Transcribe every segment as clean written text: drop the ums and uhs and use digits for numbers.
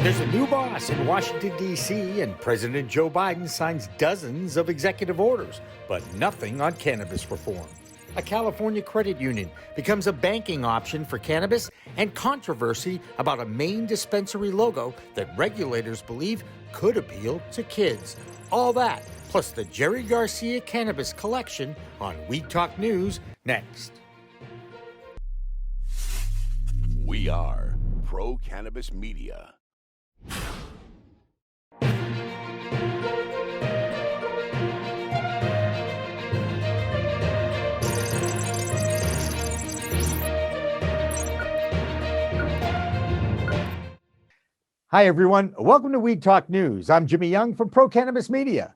There's a new boss in Washington, D.C., and President Joe Biden signs dozens of executive orders, but nothing on cannabis reform. A California credit union becomes a banking option for cannabis, and controversy about a Maine dispensary logo that regulators believe could appeal to kids. All that, plus the Jerry Garcia Cannabis Collection on Weed Talk News next. We are Pro Cannabis Media. Hi, everyone. Welcome to Weed Talk News. I'm Jimmy Young from Pro Cannabis Media.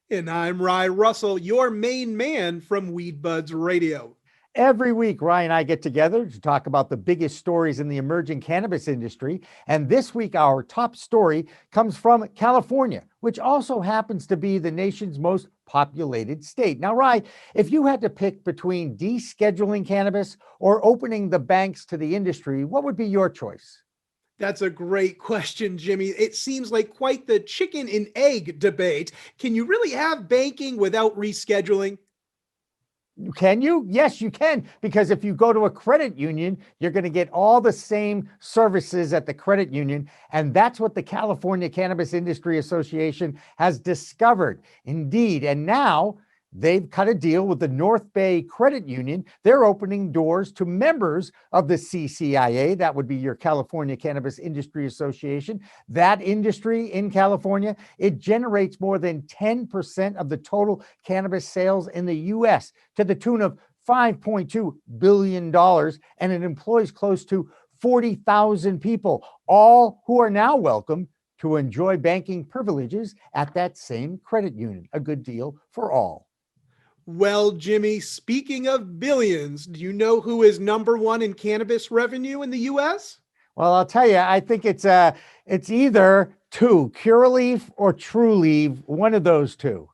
And I'm Rusell, your main man from Weedbudz Radio. Every week, Ryan and I get together to talk about the biggest stories in the emerging cannabis industry. And this week, our top story comes from California, which also happens to be the nation's most populated state. Now, Ryan, if you had to pick between descheduling cannabis or opening the banks to the industry, what would be your choice? That's a great question, Jimmy. It seems like quite the chicken and egg debate. Can you really have banking without rescheduling? Can you? Yes, you can. Because if you go to a credit union, you're going to get all the same services at the credit union. And that's what the California Cannabis Industry Association has discovered. Indeed. And now they've cut a deal with the North Bay Credit Union. They're opening doors to members of the CCIA. That would be your California Cannabis Industry Association. That industry in California, it generates more than 10% of the total cannabis sales in the U.S. to the tune of $5.2 billion. And it employs close to 40,000 people, all who are now welcome to enjoy banking privileges at that same credit union. A good deal for all. Well, Jimmy, speaking of billions, do you know who is number one in cannabis revenue in the U.S.? Well, I'll tell you, I think it's either two, Curaleaf or Trulieve, one of those two.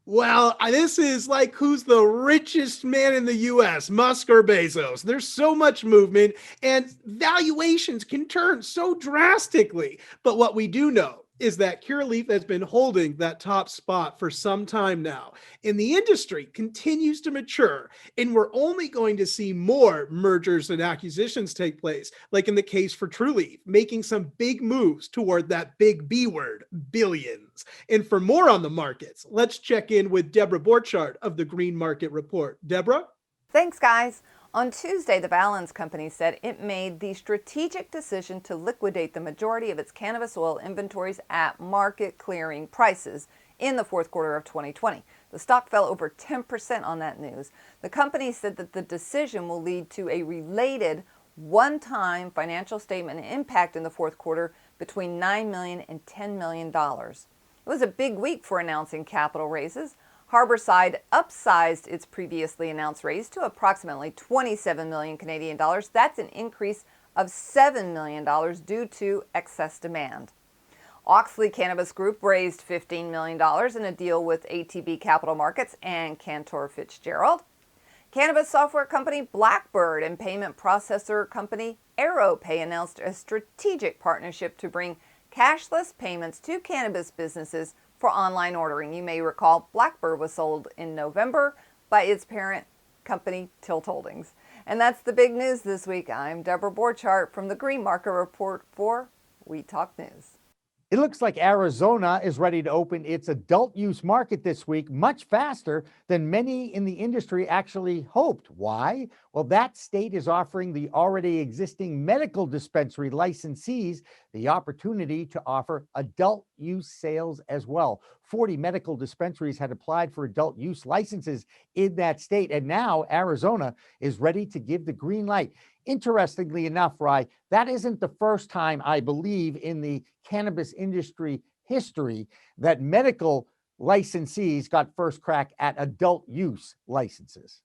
Well, this is like who's the richest man in the U.S., Musk or Bezos. There's so much movement and valuations can turn so drastically. But what we do know is that Curaleaf has been holding that top spot for some time now. And the industry continues to mature, and we're only going to see more mergers and acquisitions take place, like in the case for Trulieve, making some big moves toward that big B word, billions. And for more on the markets, let's check in with Debra Borchardts of the Green Market Report. Deborah? Thanks, guys. On Tuesday, the Balance Company said it made the strategic decision to liquidate the majority of its cannabis oil inventories at market clearing prices in the fourth quarter of 2020. The stock fell over 10% on that news. The company said that the decision will lead to a related one-time financial statement impact in the fourth quarter between $9 million and $10 million. It was a big week for announcing capital raises. Harborside upsized its previously announced raise to approximately 27 million Canadian dollars. That's an increase of $7 million due to excess demand. Auxly Cannabis Group raised $15 million in a deal with ATB Capital Markets and Cantor Fitzgerald. Cannabis software company Blackbird and payment processor company AeroPay announced a strategic partnership to bring cashless payments to cannabis businesses for online ordering. You may recall Blackbird was sold in November by its parent company, Tilt Holdings. And that's the big news this week. I'm Debra Borchardts from the Green Market Report for Weed Talk News. It looks like Arizona is ready to open its adult use market this week, much faster than many in the industry actually hoped. Why? Well, that state is offering the already existing medical dispensary licensees the opportunity to offer adult use sales as well. 40 medical dispensaries had applied for adult use licenses in that state, and now Arizona is ready to give the green light. Interestingly enough, Rye, that isn't the first time, I believe, in the cannabis industry history that medical licensees got first crack at adult use licenses.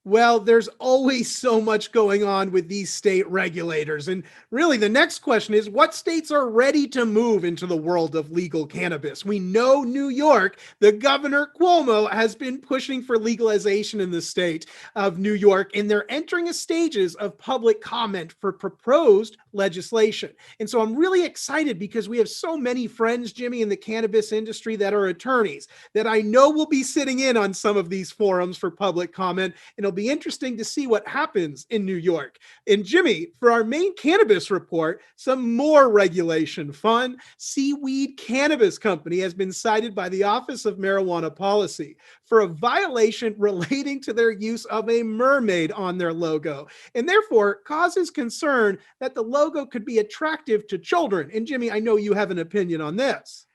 Well, there's always so much going on with these state regulators. And really, the next question is what states are ready to move into the world of legal cannabis? We know New York, the governor Cuomo has been pushing for legalization in the state of New York, and they're entering a stages of public comment for proposed legislation. And so I'm really excited because we have so many friends, Jimmy, in the cannabis industry that are attorneys that I know will be sitting in on some of these forums for public comment. And it'll be interesting to see what happens in New York. And Jimmy, for our Maine cannabis report, some more regulation fun. Seaweed Cannabis Company has been cited by the Office of Marijuana Policy for a violation relating to their use of a mermaid on their logo, and therefore causes concern that the logo could be attractive to children. And Jimmy, I know you have an opinion on this.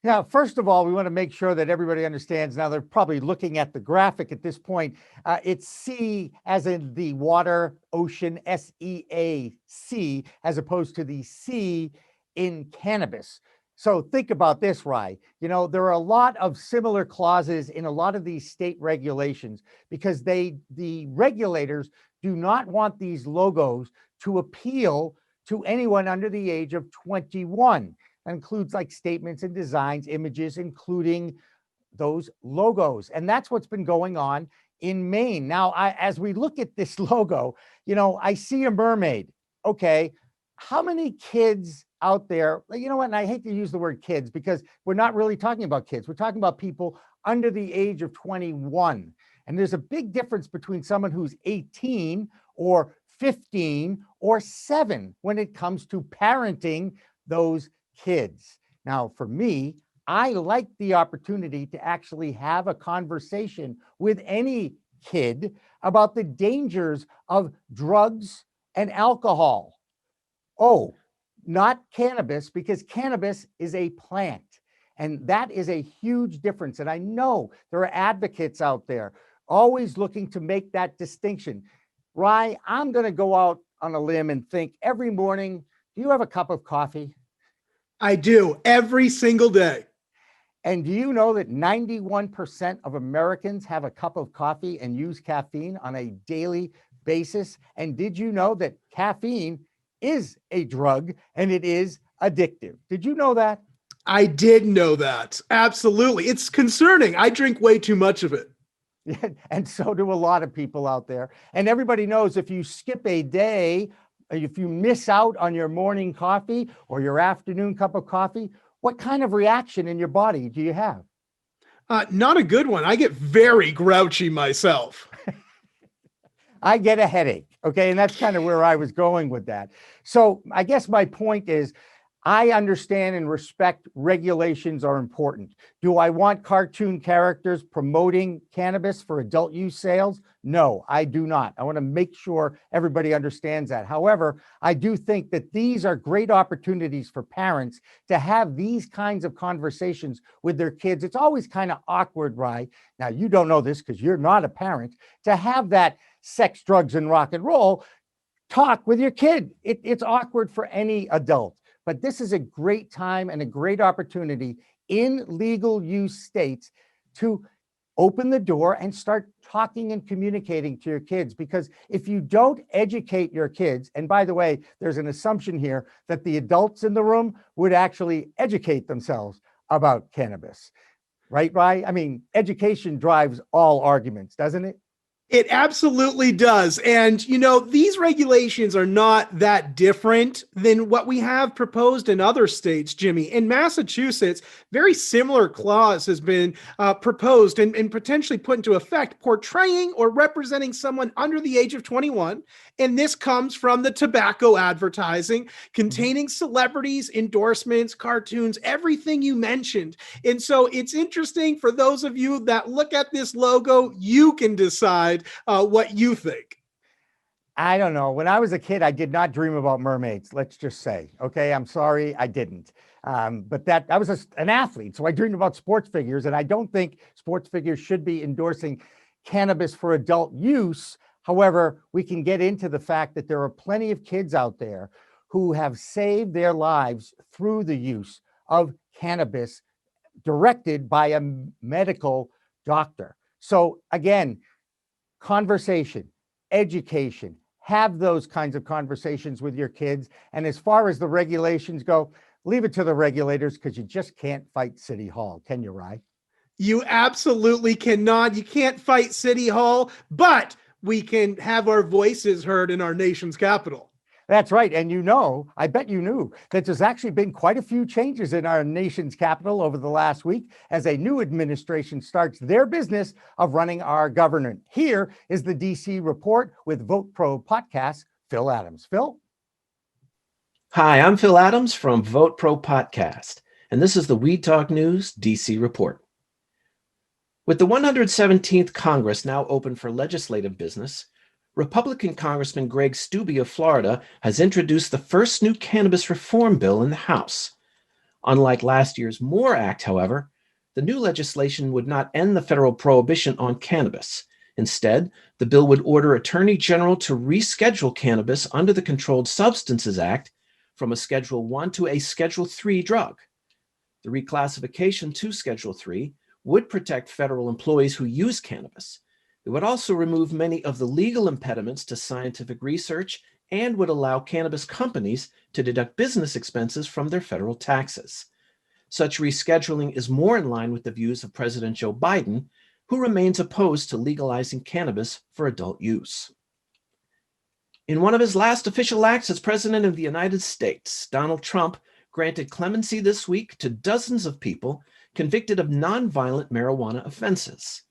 Now, first of all, we want to make sure that everybody understands. Now, they're probably looking at the graphic at this point. It's sea as in the water, ocean, SEAC, as opposed to the C in cannabis. So think about this, Rye. You know, there are a lot of similar clauses in a lot of these state regulations because the regulators do not want these logos to appeal to anyone under the age of 21. That includes like statements and designs, images, including those logos. And that's what's been going on in Maine. Now, as we look at this logo, you know, I see a mermaid. Okay, how many kids out there, you know what, and I hate to use the word kids because we're not really talking about kids. We're talking about people under the age of 21. And there's a big difference between someone who's 18 or 15 or 7 when it comes to parenting those kids. Now, for me, I like the opportunity to actually have a conversation with any kid about the dangers of drugs and alcohol. Oh, not cannabis, because cannabis is a plant. And that is a huge difference. And I know there are advocates out there always looking to make that distinction. Rye, I'm going to go out on a limb and think every morning, do you have a cup of coffee? I do every single day. And do you know that 91% of Americans have a cup of coffee and use caffeine on a daily basis? And did you know that caffeine is a drug and it is addictive? Did you know that? I did know that. Absolutely. It's concerning. I drink way too much of it. Yeah, and so do a lot of people out there. And everybody knows if you skip a day, if you miss out on your morning coffee or your afternoon cup of coffee, what kind of reaction in your body do you have? Not a good one. I get very grouchy myself. I get a headache. Okay. And that's kind of where I was going with that. So I guess my point is, I understand and respect regulations are important. Do I want cartoon characters promoting cannabis for adult use sales? No, I do not. I want to make sure everybody understands that. However, I do think that these are great opportunities for parents to have these kinds of conversations with their kids. It's always kind of awkward, right? Now, you don't know this because you're not a parent, to have that sex, drugs, and rock and roll talk with your kid. It's awkward for any adult. But this is a great time and a great opportunity in legal use states to open the door and start talking and communicating to your kids. Because if you don't educate your kids, and by the way, there's an assumption here that the adults in the room would actually educate themselves about cannabis, right? I mean, education drives all arguments, doesn't it? It absolutely does. And, you know, these regulations are not that different than what we have proposed in other states, Jimmy. In Massachusetts, very similar clause has been proposed and potentially put into effect, portraying or representing someone under the age of 21. And this comes from the tobacco advertising containing celebrities, endorsements, cartoons, everything you mentioned. And so it's interesting for those of you that look at this logo, you can decide what you think. I don't know. When I was a kid, I did not dream about mermaids. Let's just say, okay, I'm sorry, I didn't. But I was an athlete, so I dreamed about sports figures, and I don't think sports figures should be endorsing cannabis for adult use. However, we can get into the fact that there are plenty of kids out there who have saved their lives through the use of cannabis directed by a medical doctor. So again, conversation, education, have those kinds of conversations with your kids. And as far as the regulations go, leave it to the regulators because you just can't fight City Hall, can you, Rye? You absolutely cannot. You can't fight City Hall, but we can have our voices heard in our nation's capital. That's right. And you know, I bet you knew that there's actually been quite a few changes in our nation's capital over the last week as a new administration starts their business of running our government. Here is the DC report with Vote Pro podcast, Phil Adams. Phil? Hi, I'm Phil Adams from Vote Pro Podcast, and this is the Weed Talk News DC report. With the 117th Congress now open for legislative business, Republican Congressman Greg Steube of Florida has introduced the first new cannabis reform bill in the House. Unlike last year's MORE Act, however, the new legislation would not end the federal prohibition on cannabis. Instead, the bill would order Attorney General to reschedule cannabis under the Controlled Substances Act from a Schedule I to a Schedule III drug. The reclassification to Schedule III would protect federal employees who use cannabis. It would also remove many of the legal impediments to scientific research and would allow cannabis companies to deduct business expenses from their federal taxes. Such rescheduling is more in line with the views of President Joe Biden, who remains opposed to legalizing cannabis for adult use. In one of his last official acts as President of the United States, Donald Trump granted clemency this week to dozens of people convicted of nonviolent marijuana offenses.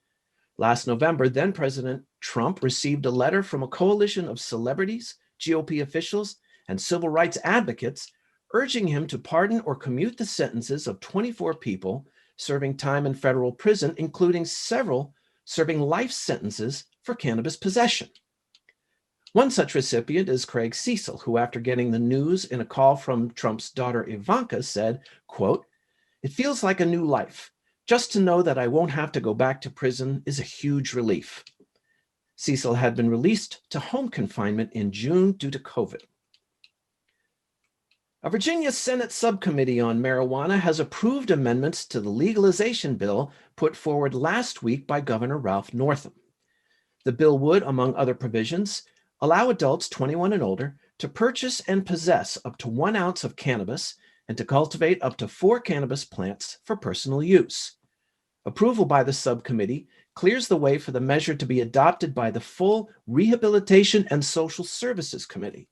Last November, then President Trump received a letter from a coalition of celebrities, GOP officials, and civil rights advocates urging him to pardon or commute the sentences of 24 people serving time in federal prison, including several serving life sentences for cannabis possession. One such recipient is Craig Cecil, who, after getting the news in a call from Trump's daughter Ivanka, said, quote, "It feels like a new life. Just to know that I won't have to go back to prison is a huge relief." Cecil had been released to home confinement in June due to COVID. A Virginia Senate subcommittee on marijuana has approved amendments to the legalization bill put forward last week by Governor Ralph Northam. The bill would, among other provisions, allow adults 21 and older to purchase and possess up to 1 ounce of cannabis and to cultivate up to 4 cannabis plants for personal use. Approval by the subcommittee clears the way for the measure to be adopted by the full Rehabilitation and Social Services Committee.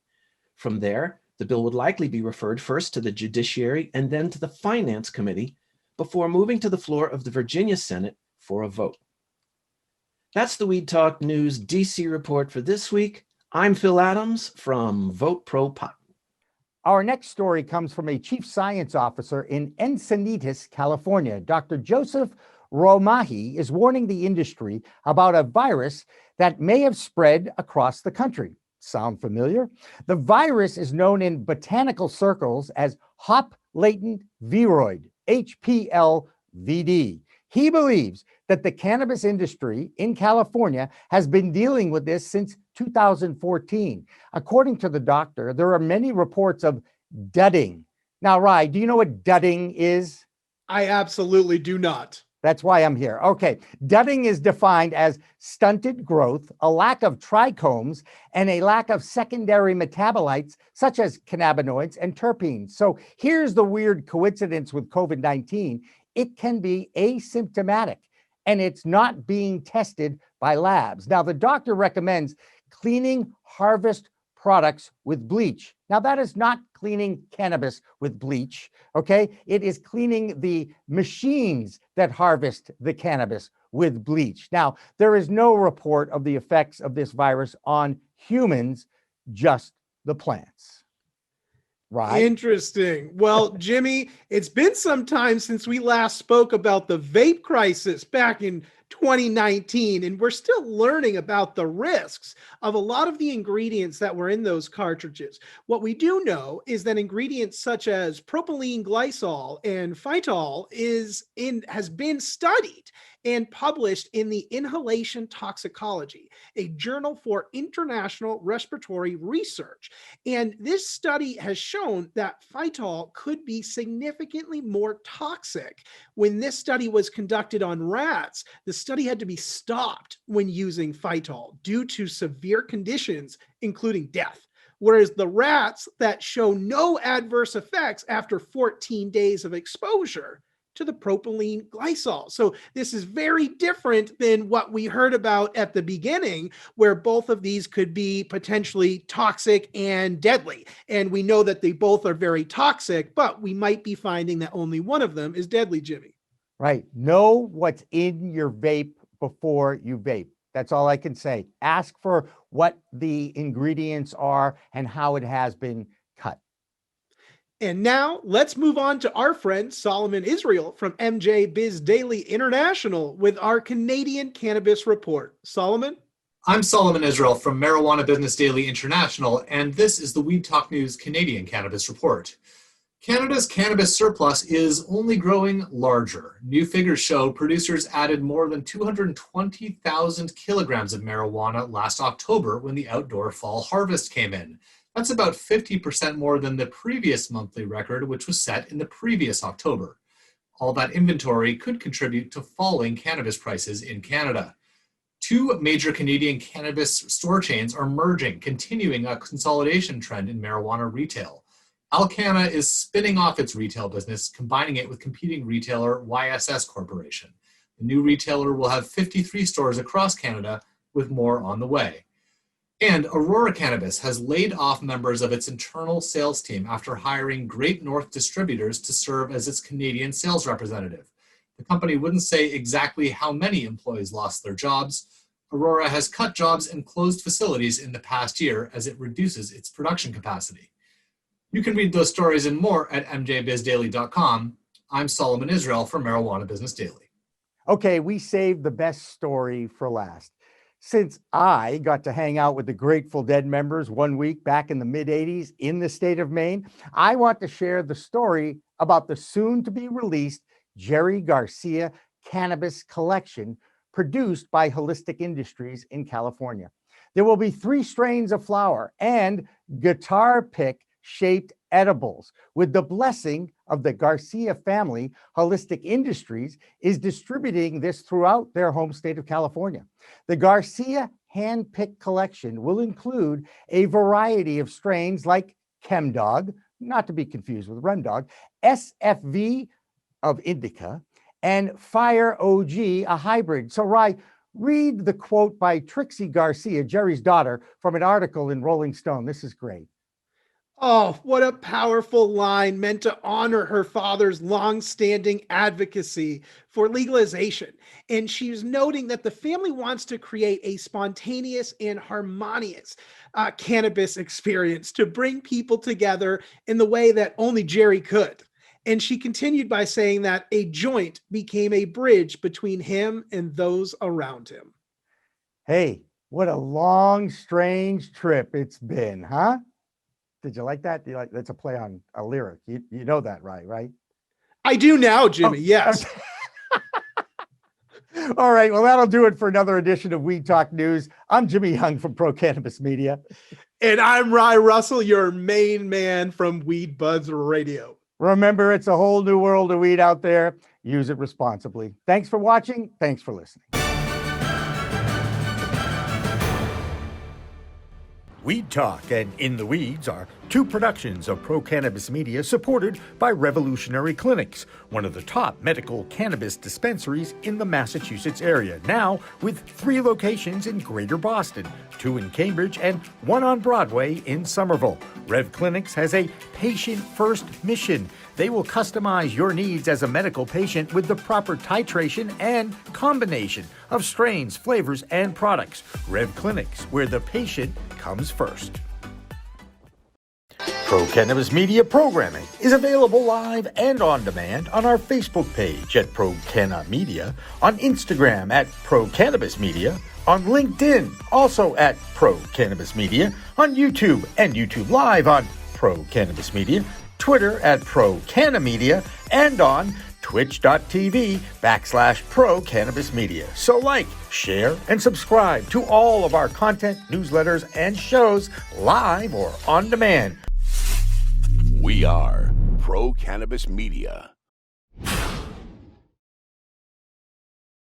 From there, the bill would likely be referred first to the Judiciary and then to the Finance Committee before moving to the floor of the Virginia Senate for a vote. That's the Weed Talk News DC report for this week. I'm Phil Adams from Vote Pro Pot. Our next story comes from a chief science officer in Encinitas, California. Dr. Joseph Romahi is warning the industry about a virus that may have spread across the country. Sound familiar? The virus is known in botanical circles as hop latent viroid, HPLVD. He believes that the cannabis industry in California has been dealing with this since 2014. According to the doctor, there are many reports of dudding. Now, Rye, do you know what dudding is? I absolutely do not. That's why I'm here. Okay. Dudding is defined as stunted growth, a lack of trichomes, and a lack of secondary metabolites such as cannabinoids and terpenes. So here's the weird coincidence with COVID-19. It can be asymptomatic and it's not being tested by labs. Now, the doctor recommends cleaning harvest products with bleach. Now, that is not cleaning cannabis with bleach, okay? It is cleaning the machines that harvest the cannabis with bleach. Now, there is no report of the effects of this virus on humans, just the plants. Right. Interesting. Well, Jimmy, it's been some time since we last spoke about the vape crisis back in 2019, and we're still learning about the risks of a lot of the ingredients that were in those cartridges. What we do know is that ingredients such as propylene glycol and phytol has been studied, and published in the Inhalation Toxicology, a journal for international respiratory research. And this study has shown that phytol could be significantly more toxic. When this study was conducted on rats, the study had to be stopped when using phytol due to severe conditions, including death. Whereas the rats that show no adverse effects after 14 days of exposure to the propylene glycol. So this is very different than what we heard about at the beginning, where both of these could be potentially toxic and deadly. And we know that they both are very toxic, but we might be finding that only one of them is deadly, Jimmy. Right. Know what's in your vape before you vape. That's all I can say. Ask for what the ingredients are and how it has been cut. And now let's move on to our friend Solomon Israel from MJBiz Daily International with our Canadian Cannabis Report. Solomon? I'm Solomon Israel from Marijuana Business Daily International, and this is the Weed Talk News Canadian Cannabis Report. Canada's cannabis surplus is only growing larger. New figures show producers added more than 220,000 kilograms of marijuana last October when the outdoor fall harvest came in. That's about 50% more than the previous monthly record, which was set in the previous October. All that inventory could contribute to falling cannabis prices in Canada. Two major Canadian cannabis store chains are merging, continuing a consolidation trend in marijuana retail. Alcanna is spinning off its retail business, combining it with competing retailer YSS Corporation. The new retailer will have 53 stores across Canada, with more on the way. And Aurora Cannabis has laid off members of its internal sales team after hiring Great North Distributors to serve as its Canadian sales representative. The company wouldn't say exactly how many employees lost their jobs. Aurora has cut jobs and closed facilities in the past year as it reduces its production capacity. You can read those stories and more at mjbizdaily.com. I'm Solomon Israel for Marijuana Business Daily. Okay, we saved the best story for last. Since I got to hang out with the Grateful Dead members 1 week back in the mid-'80s in the state of Maine, I want to share the story about the soon-to-be-released Jerry Garcia Cannabis Collection produced by Holistic Industries in California. There will be 3 strains of flower and guitar pick shaped edibles. With the blessing of the Garcia family, Holistic Industries is distributing this throughout their home state of California. The Garcia hand-picked collection will include a variety of strains like Chemdog, not to be confused with Remdog, SFV of Indica, and Fire OG, a hybrid. So, read the quote by Trixie Garcia, Jerry's daughter, from an article in Rolling Stone. This is great. Oh, what a powerful line meant to honor her father's long-standing advocacy for legalization. And she's noting that the family wants to create a spontaneous and harmonious cannabis experience to bring people together in the way that only Jerry could. And she continued by saying that a joint became a bridge between him and those around him. Hey, what a long, strange trip it's been, huh? Did you like that? That's a play on a lyric. You know that, right? I do now, Jimmy. Yes. Okay. All right. Well, that'll do it for another edition of Weed Talk News. I'm Jimmy Young from Pro Cannabis Media. And I'm Rusell, your main man from Weedbudz Radio. Remember, it's a whole new world of weed out there. Use it responsibly. Thanks for watching. Thanks for listening. Weed Talk and In the Weeds are 2 productions of Pro Cannabis Media supported by Revolutionary Clinics, one of the top medical cannabis dispensaries in the Massachusetts area, now with 3 locations in Greater Boston, 2 in Cambridge and 1 on Broadway in Somerville. Rev Clinics has a patient-first mission. They will customize your needs as a medical patient with the proper titration and combination of strains, flavors, and products. Rev Clinics, where the patient comes first. Pro Cannabis Media programming is available live and on demand on our Facebook page at Pro Canna Media, on Instagram at Pro Cannabis Media, on LinkedIn also at Pro Cannabis Media, on YouTube and YouTube Live on Pro Cannabis Media, Twitter at Pro Canna Media, and on twitch.tv/Pro Cannabis Media. So like, share, and subscribe to all of our content, newsletters, and shows live or on demand. We are Pro Cannabis Media.